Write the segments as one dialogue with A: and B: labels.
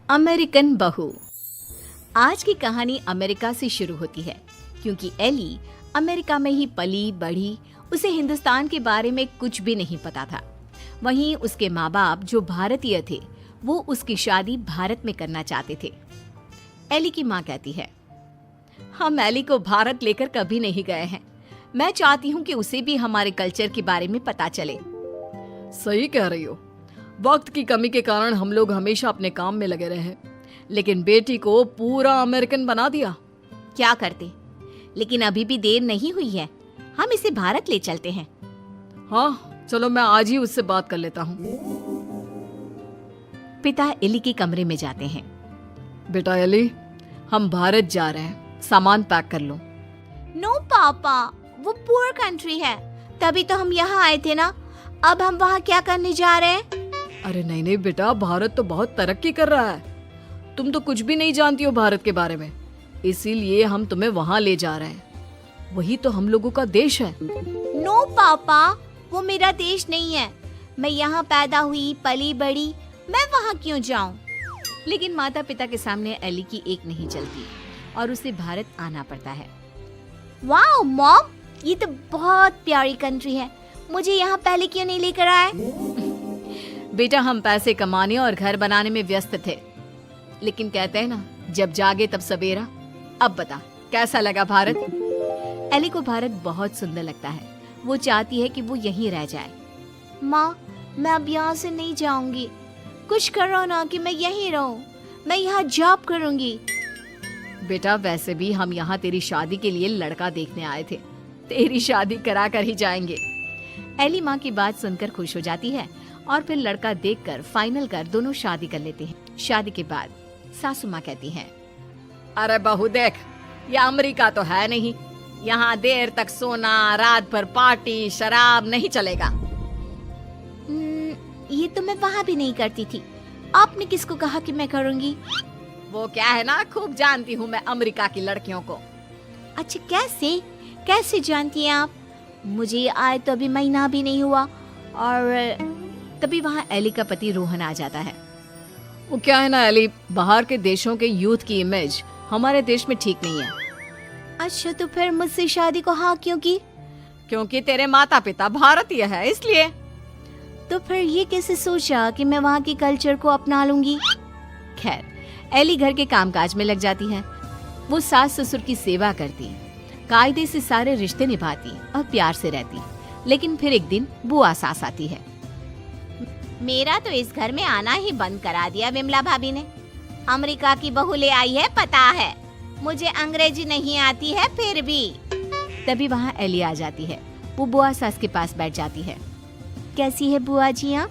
A: American बहू। आज की कहानी अमेरिका से शुरू होती है क्योंकि एली अमेरिका में ही पली बढ़ी। उसे हिंदुस्तान के बारे में कुछ भी नहीं पता था। वहीं उसके माँ बाप जो भारतीय थे वो उसकी शादी भारत में करना चाहते थे। एली की माँ कहती है, हम एली को भारत लेकर कभी नहीं गए हैं। मैं चाहती हूँ कि उसे भी हमारे कल्चर के बारे में पता चले।
B: सही कह रही हो। वक्त की कमी के कारण हम लोग हमेशा अपने काम में लगे रहे, लेकिन बेटी को पूरा अमेरिकन बना दिया।
A: क्या करते, लेकिन अभी भी देर नहीं हुई है। हम इसे भारत ले चलते हैं।
B: हाँ चलो, मैं आज ही उससे बात कर लेता हूँ।
A: पिता एली के कमरे में जाते हैं।
B: बेटा एली, हम भारत जा रहे हैं, सामान पैक कर लो।
A: नो पापा, वो पुअर कंट्री है, तभी तो हम यहाँ आए थे ना। अब हम वहाँ क्या करने जा रहे हैं?
B: अरे नहीं नहीं बेटा, भारत तो बहुत तरक्की कर रहा है। तुम तो कुछ भी नहीं जानती हो भारत के बारे में, इसीलिए हम तुम्हें वहाँ ले जा रहे हैं। वही तो हम लोगों का देश है।
A: नो पापा, वो मेरा देश नहीं है। मैं यहाँ पैदा हुई, पली बड़ी, मैं वहाँ क्यों जाऊँ? लेकिन माता पिता के सामने एली की एक नहीं चलती और उसे भारत आना पड़ता है। वाओ मॉम, ये तो बहुत प्यारी कंट्री है। मुझे यहाँ पहले क्यों नहीं लेकर आए?
B: बेटा, हम पैसे कमाने और घर बनाने में व्यस्त थे, लेकिन कहते हैं ना, जब जागे तब सवेरा। अब बता, कैसा लगा भारत? एली को भारत बहुत सुंदर लगता है। वो चाहती है कि वो यहीं रह जाए।
A: माँ, मैं अब यहाँ से नहीं जाऊंगी। कुछ करो ना कि मैं यहीं रहूं। मैं यहाँ जॉब करूंगी।
B: बेटा, वैसे भी हम यहाँ तेरी शादी के लिए लड़का देखने आए थे। तेरी शादी करा कर ही जाएंगे।
A: एली माँ की बात सुनकर खुश हो जाती है और फिर लड़का देखकर फाइनल कर दोनों शादी कर लेते हैं। शादी के बाद सासू माँ कहती हैं,
B: अरे बहू देख, ये अमेरिका तो है नहीं। यहाँ देर तक सोना, रात भर पार्टी, शराब नहीं चलेगा।
A: ये तो मैं वहाँ भी नहीं करती थी। आपने किसको कहा कि मैं करूँगी?
B: वो क्या है ना, खूब जानती हूँ मैं अमेरिका की लड़कियों को।
A: अच्छा, कैसे जानती हैं आप? मुझे आए तो अभी महीना भी नहीं हुआ। और तभी वहाँ एली का पति रोहन आ जाता है।
B: वो क्या है ना एली, बाहर के देशों के यूथ की इमेज हमारे देश में ठीक नहीं है।
A: अच्छा, तो फिर मुझसे शादी को हाँ क्यों की?
B: क्योंकि तेरे माता पिता भारतीय है, इसलिए।
A: तो फिर ये कैसे सोचा कि मैं वहाँ के कल्चर को अपना लूंगी? खैर, एली घर के कामकाज में लग जाती है। वो सास ससुर की सेवा करती, कायदे से सारे रिश्ते निभाती और प्यार से रहती। लेकिन फिर एक दिन बुआ सास आती है। मेरा तो इस घर में आना ही बंद करा दिया विमला भाभी ने। अमेरिका की बहू ले आई है, पता है। मुझे अंग्रेजी नहीं आती है फिर भी। तभी वहाँ एली आ जाती है। वो बुआ सास के पास बैठ जाती है। कैसी है बुआ जी आप?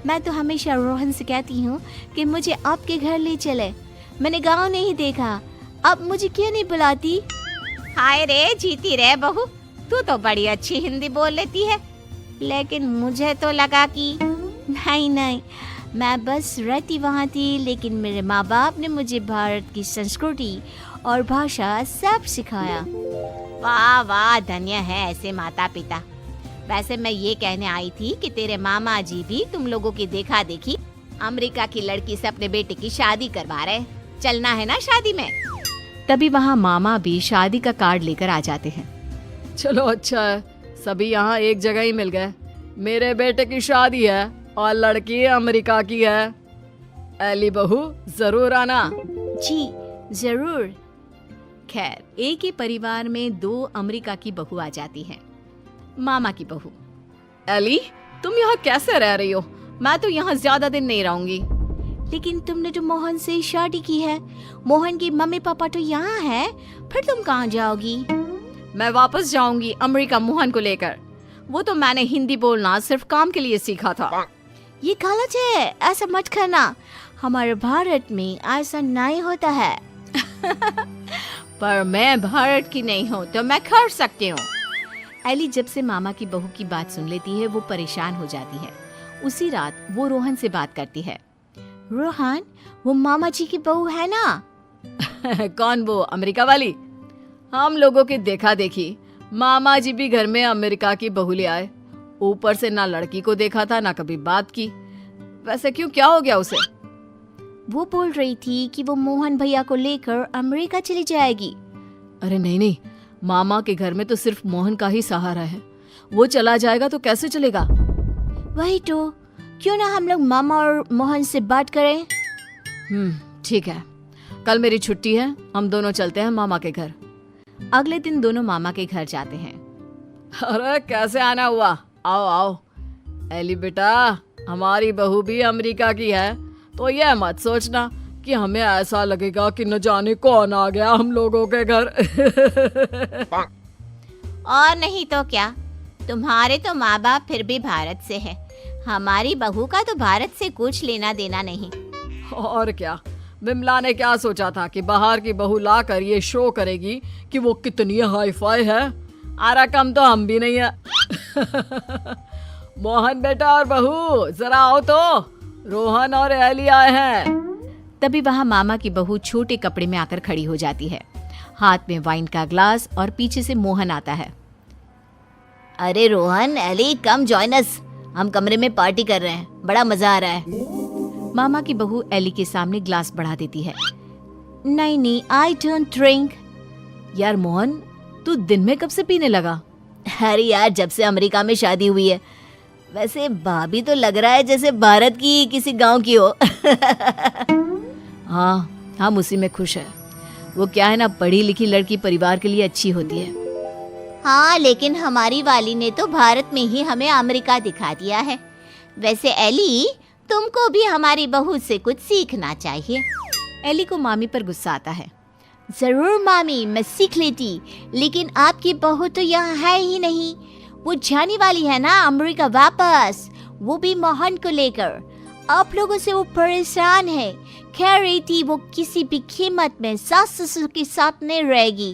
A: मैं तो हमेशा रोहन से कहती हूँ कि मुझे आपके घर ले चले। मैंने गाँव नहीं देखा, अब मुझे क्यों नहीं बुलाती? हाय रे, जीती रे बहू, तू तो बड़ी अच्छी हिंदी बोल लेती है। लेकिन मुझे तो लगा कि नहीं, मैं बस रहती वहाँ थी, लेकिन मेरे माँ बाप ने मुझे भारत की संस्कृति और भाषा सब सिखाया। वाह वाह, धन्य है ऐसे माता पिता। वैसे मैं ये कहने आई थी कि तेरे मामा जी भी तुम लोगों की देखा देखी अमेरिका की लड़की से अपने बेटे की शादी करवा रहे। चलना है ना शादी में? तभी वहाँ मामा भी शादी का कार्ड लेकर आ जाते हैं।
B: चलो अच्छा है, सभी यहाँ एक जगह ही मिल गए। मेरे बेटे की शादी है और लड़की अमेरिका की है। एली बहू, जरूर आना।
A: जी जरूर। खैर, एक ही परिवार में दो अमेरिका की बहू आ जाती है। मामा की बहू,
B: एली, तुम यहाँ कैसे रह रही हो? मैं तो यहाँ ज्यादा दिन नहीं रहूंगी।
A: लेकिन तुमने जो मोहन से शादी की है, मोहन की मम्मी पापा तो यहाँ है, फिर तुम कहाँ जाओगी?
B: मैं वापस जाऊंगी अमेरिका मोहन को लेकर। वो तो मैंने हिंदी बोलना सिर्फ काम के लिए सीखा था।
A: ये गलत है, ऐसा मत करना। हमारे भारत में ऐसा नहीं होता है।
B: पर मैं भारत की नहीं हूँ तो मैं कर सकती हूँ।
A: एली जब से मामा की बहू की बात सुन लेती है वो परेशान हो जाती है। उसी रात वो रोहन से बात करती है। रोहन, वो मामा जी की बहू है ना?
B: कौन, वो अमेरिका वाली? हम लोगों की देखा देखी मामा जी भी घर में अमेरिका की बहू ले आए। ऊपर से ना लड़की को देखा था ना कभी बात की। वैसे क्यों, क्या हो गया उसे?
A: वो बोल रही थी कि वो मोहन भैया को लेकर अमेरिका चली जाएगी।
B: अरे नहीं नहीं, मामा के घर में तो सिर्फ मोहन का ही सहारा है। वो चला जाएगा तो कैसे चलेगा?
A: वही तो, क्यों ना हम लोग मामा और मोहन से बात करें।
B: ठीक है, कल मेरी छुट्टी है, हम दोनों चलते हैं मामा के घर।
A: अगले दिन दोनों मामा के घर जाते हैं।
B: अरे कैसे आना हुआ, आओ आओ। एली बेटा, हमारी बहू भी अमेरिका की है, तो यह मत सोचना कि हमें ऐसा लगेगा कि न जाने कौन आ गया हम लोगों के घर।
A: और नहीं तो क्या, तुम्हारे तो माँ बाप फिर भी भारत से है, हमारी बहू का तो भारत से कुछ लेना देना नहीं।
B: और क्या, विमला ने क्या सोचा था कि बाहर की बहू लाकर ये शो करेगी कि वो कितनी हाई फाई है। आरा कम तो हम भी नहीं है। मोहन बेटा और बहू जरा आओ तो, रोहन और एली आए हैं।
A: तभी वहाँ मामा की बहू छोटे कपड़े में आकर खड़ी हो जाती है, हाथ में वाइन का ग्लास, और पीछे से मोहन आता है। अरे Rohan, Ellie, come join us, हम कमरे में पार्टी कर रहे हैं, बड़ा मजा आ रहा है। मामा की बहू एली के सामने ग्लास बढ़ा देती है। नहीं नहीं, आई डोंट ड्रिंक।
B: यार मोहन, तू दिन में कब से पीने लगा?
A: अरे यार, जब से अमेरिका में शादी हुई है। वैसे भाभी तो लग रहा है जैसे भारत की किसी गांव की हो।
B: हाँ, हम उसी में खुश है। वो क्या है ना, पढ़ी लिखी लड़की परिवार के लिए अच्छी होती है।
A: हाँ, लेकिन हमारी वाली ने तो भारत में ही हमें अमेरिका दिखा दिया है। वैसे एली, तुमको भी हमारी बहू से कुछ सीखना चाहिए। एली को मामी पर गुस्सा आता है। जरूर मामी, मैं सीख लेती, लेकिन आपकी बहू तो यहाँ है ही नहीं। वो जाने वाली है ना अमेरिका वापस, वो भी मोहन को लेकर। आप लोगों से वो परेशान है, कह रही थी वो किसी भी कीमत में सास ससुर के साथ नहीं रहेगी।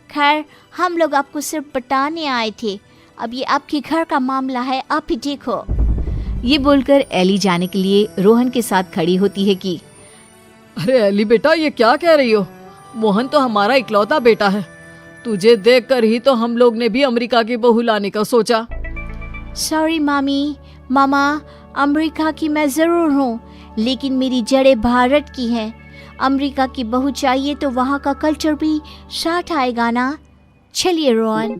A: खैर, हम लोग आपको सिर्फ पटाने आए थे, अब ये आपके घर का मामला है, आप ही देखो। ये बोलकर एली जाने के लिए रोहन के साथ खड़ी होती है कि
B: अरे एली बेटा, ये क्या कह रही हो? मोहन तो हमारा इकलौता बेटा है। तुझे देखकर ही तो हम लोग ने भी अमेरिका की बहू लाने का सोचा।
A: सॉरी मामी, मामा, अमेरिका की मैं जरूर हूँ, लेकिन मेरी जड़ें भारत की हैं। अमेरिका की बहू चाहिए तो वहाँ का कल्चर भी साथ आएगा ना। चलिए रोहन।